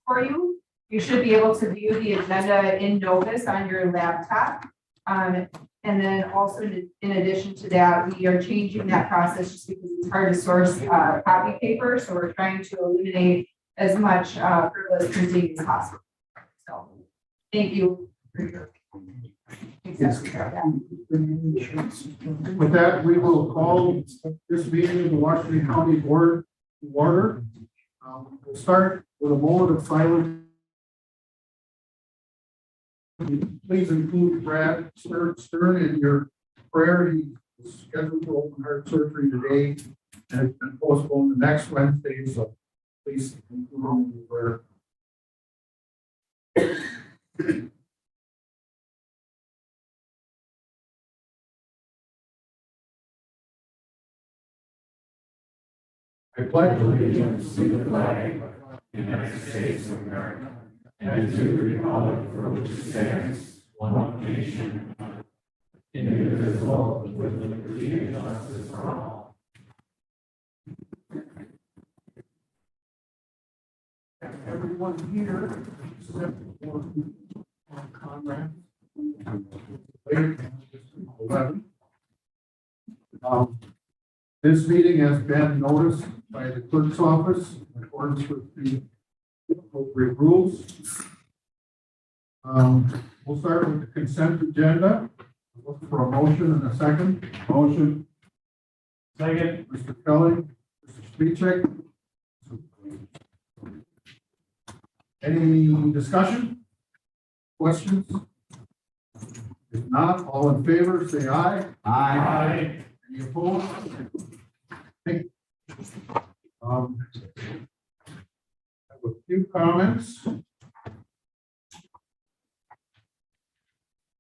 for you. You should be able to view the agenda in Novus on your laptop. And then also in addition to that, we are changing that process just because it's hard to source copy paper. So we're trying to eliminate as much frivolous printing as possible. So thank you for your. With that, we will call this meeting of the Washington County Board to order. We'll start with a moment of silence. Please include Brad Stern in your prayer. He was scheduled for open heart surgery today and it's been postponed to next Wednesday. So please include him in your prayer. I pledge allegiance to the flag of the United States of America and to the republic for which it stands, one nation, indivisible, with liberty and justice for all. Everyone here, except for Conrad, 11. This meeting has been noticed by the clerk's office in accordance with the appropriate rules. We'll start with the consent agenda. Look for a motion and a second. Motion. Second. Mr. Kelly. Mr. Spicek. Any discussion? Questions? If not, all in favor, say aye. Aye. Any opposed? I have a few comments.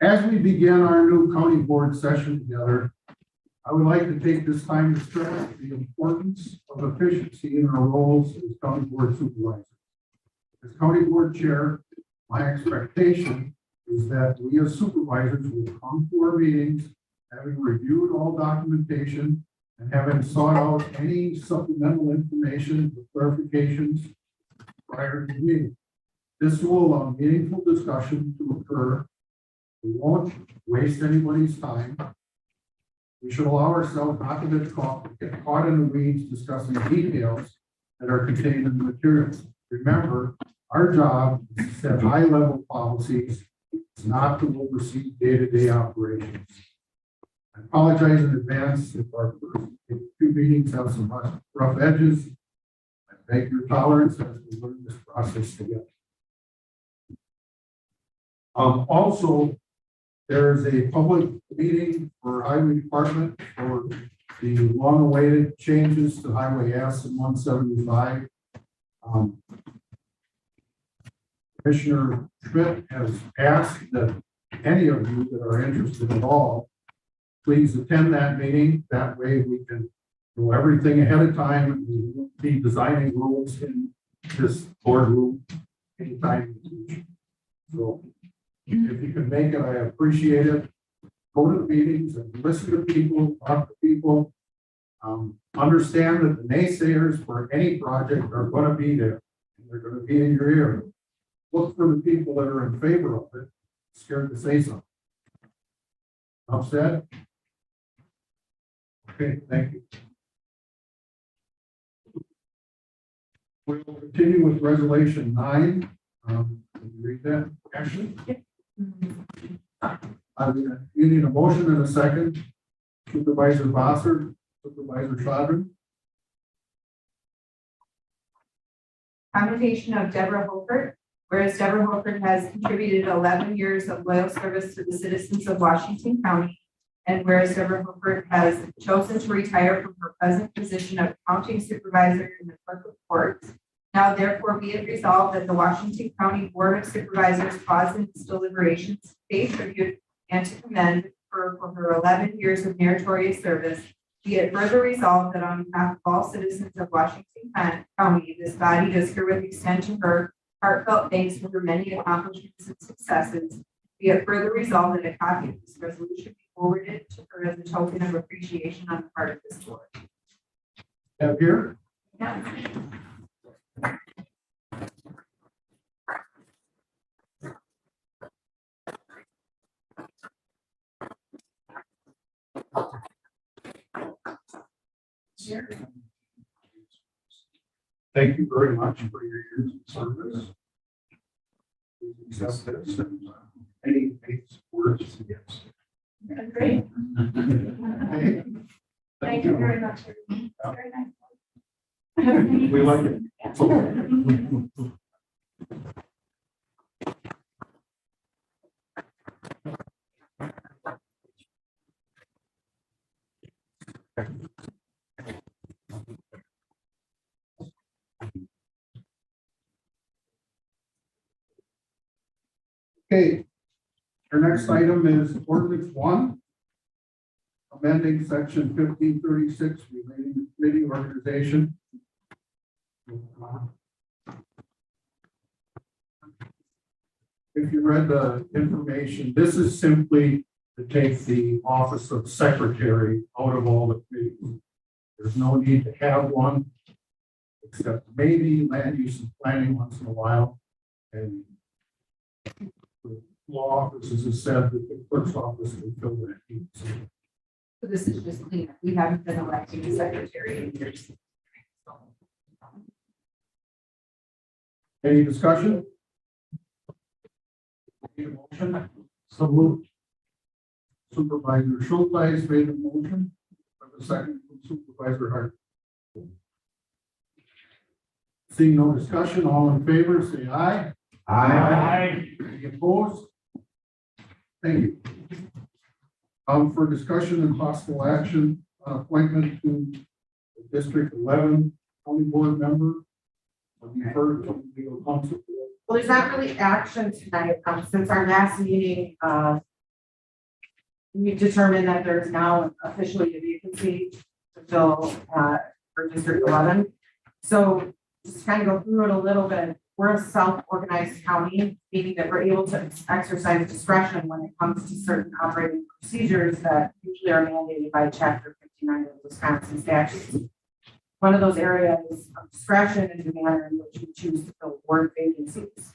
As we begin our new county board session together, I would like to take this time to stress the importance of efficiency in our roles as county board supervisors. As county board chair, my expectation is that we as supervisors will come to our meetings having reviewed all documentation and having sought out any supplemental information or clarifications prior to the meeting. This will allow meaningful discussion to occur. We won't waste anybody's time. We should allow ourselves not to get caught in the weeds discussing details that are contained in the materials. Remember, our job is to set high-level policies. It's not to oversee day-to-day operations. I apologize in advance if our first two meetings have some rough edges. I beg your tolerance as we learn this process together. Also, there's a public meeting for Highway Department for the long-awaited changes to Highway S and 175. Commissioner Schmidt has asked that any of you that are interested at all, please attend that meeting. That way we can do everything ahead of time. We won't be designing rules in this boardroom anytime in the future. So if you can make it, I appreciate it. Go to the meetings and listen to people, talk to people. Understand that the naysayers for any project are going to be there. They're going to be in your ear. Look for the people that are in favor of it, scared to say something. Enough said? Okay, thank you. We will continue with resolution 9. Can you read that, Ashley? You need a motion and a second. Supervisor Bossert, Supervisor Schladron. Commendation of Deborah Holford. Whereas Deborah Holford has contributed 11 years of loyal service to the citizens of Washington County, and whereas Deborah Holford has chosen to retire from her present position of accounting supervisor in the clerk of courts, now therefore be it resolved that the Washington County Board of Supervisors pause in its deliberations to pay tribute and to commend her for her 11 years of meritorious service. Be it further resolved that on behalf of all citizens of Washington County, this body does herewith extend to her heartfelt thanks for her many accomplishments and successes. Be it further resolved that a copy of this resolution be forwarded to her as a token of appreciation on the part of this board. Have here. Yeah. Thank you very much for your years of service. Please accept this and any words. Yes. Great. Hey, Thank you very much. Very nice. we like it. Okay, our next item is ordinance 1. Amending section 1536 relating to committee organization. If you read the information, this is simply to take the office of secretary out of all the committees. There's no need to have one, except maybe land use and planning once in a while. And the law offices has said that the clerk's office will fill that need. So this is just clean. We haven't been electing a secretary in years. Any discussion? Need a motion? So moved. Supervisor Schultheis made the motion. The second from Supervisor Hart. Seeing no discussion, all in favor, say aye. Aye. Any opposed? Thank you. For discussion and possible action, appointment to the District 11 County Board member. You've heard from legal counsel. Well, there's not really action tonight, since our last meeting, we've determined that there's now officially a vacancy to fill, for District 11. So just kind of go through it a little bit. We're a self-organized county, meaning that we're able to exercise discretion when it comes to certain operating procedures that usually are mandated by Chapter 59 of the Wisconsin statutes. One of those areas of discretion is the manner in which we choose to fill board vacancies.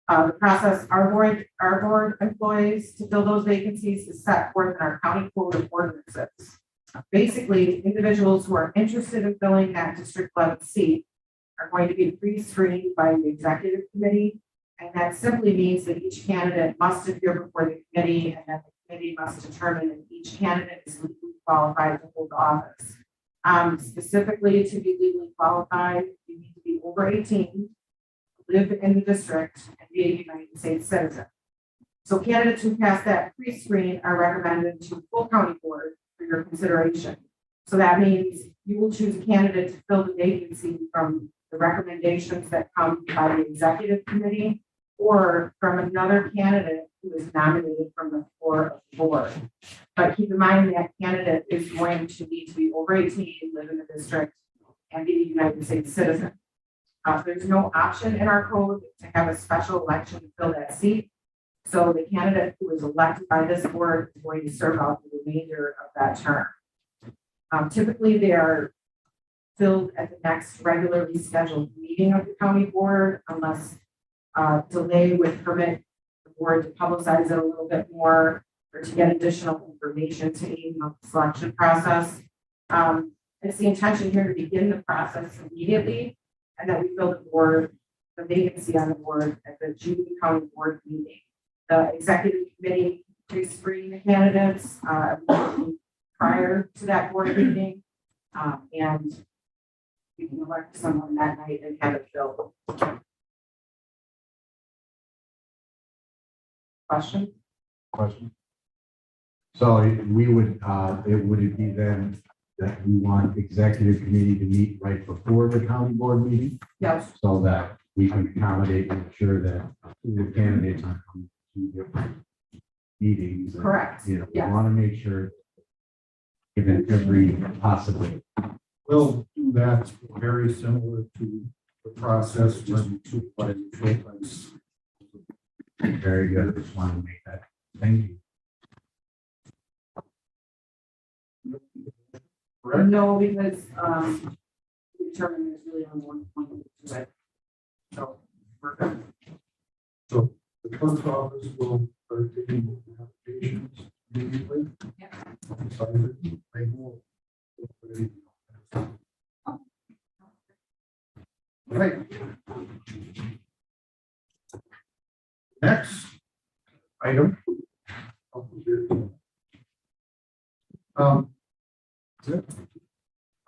The process our board employs to fill those vacancies is set forth in our county code of ordinances. Basically, individuals who are interested in filling that District 11 seat are going to be pre-screened by the executive committee. And that simply means that each candidate must appear before the committee, and that the committee must determine if each candidate is legally qualified to hold office. Specifically, to be legally qualified, you need to be over 18, live in the district, and be a United States citizen. So candidates who pass that pre-screen are recommended to full county board for your consideration. So that means you will choose a candidate to fill the vacancy from the recommendations that come by the executive committee or from another candidate who is nominated from the floor of the board. But keep in mind that candidate is going to need to be over 18, live in the district, and be a United States citizen. There's no option in our code to have a special election to fill that seat. So the candidate who is elected by this board is going to serve out the remainder of that term. Typically, they are filled at the next regularly scheduled meeting of the county board, unless delay would permit the board to publicize it a little bit more or to get additional information to aid in the selection process. It's the intention here to begin the process immediately, and that we fill the vacancy on the board at the June County Board meeting. The executive committee pre-screen the candidates prior to that board meeting, and we can elect someone that night and have it filled. Question? So we would, would it be then that we want executive committee to meet right before the county board meeting? Yes. So that we can accommodate and ensure that the candidates aren't coming to different meetings. And, Correct. you know, we Yes. want to make sure given every possibility. We'll do that very similar to the process when Supervisor Schultheis. Very good. Just want to make that. Thank you. Correct? No, because we determined there's really only one point to it. So we're good. So the clerk's office will start taking applications immediately. Yeah. Decided they will. Right. Next item.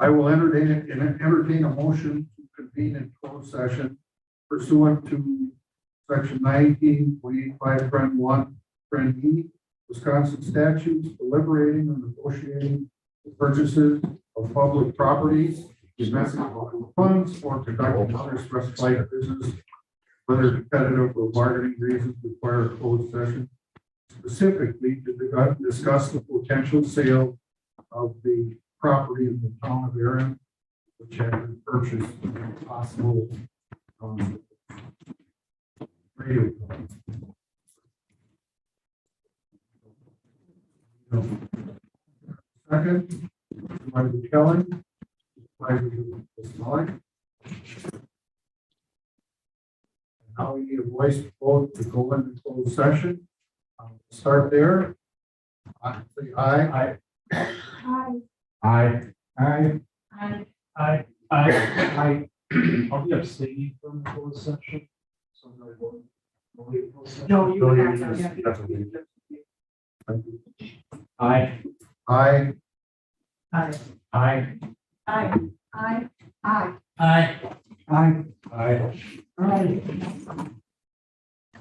I will entertain a motion to convene in closed session pursuant to section 19.85, friend 1, friend E, Wisconsin statutes, deliberating and negotiating the purchases of public properties, investing funds, or conducting other specified business, whether competitive or bargaining reasons require a closed session, specifically to discuss the potential sale of the property in the town of Erin, which had been purchased in possible radio. Second, Supervisor Kelly, Supervisor Smollett. Now we need a voice vote to go into closed session. Start there. Say aye. Aye. Aye. Aye. Aye. Aye. I'll be abstaining from the closed session. So no vote. No leave closed session. No, you No, would you have just- to. that's okay. Thank you. Aye. Aye. Aye. Aye. Aye. Aye. Aye. Aye. Aye. Aye. Aye.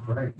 All right.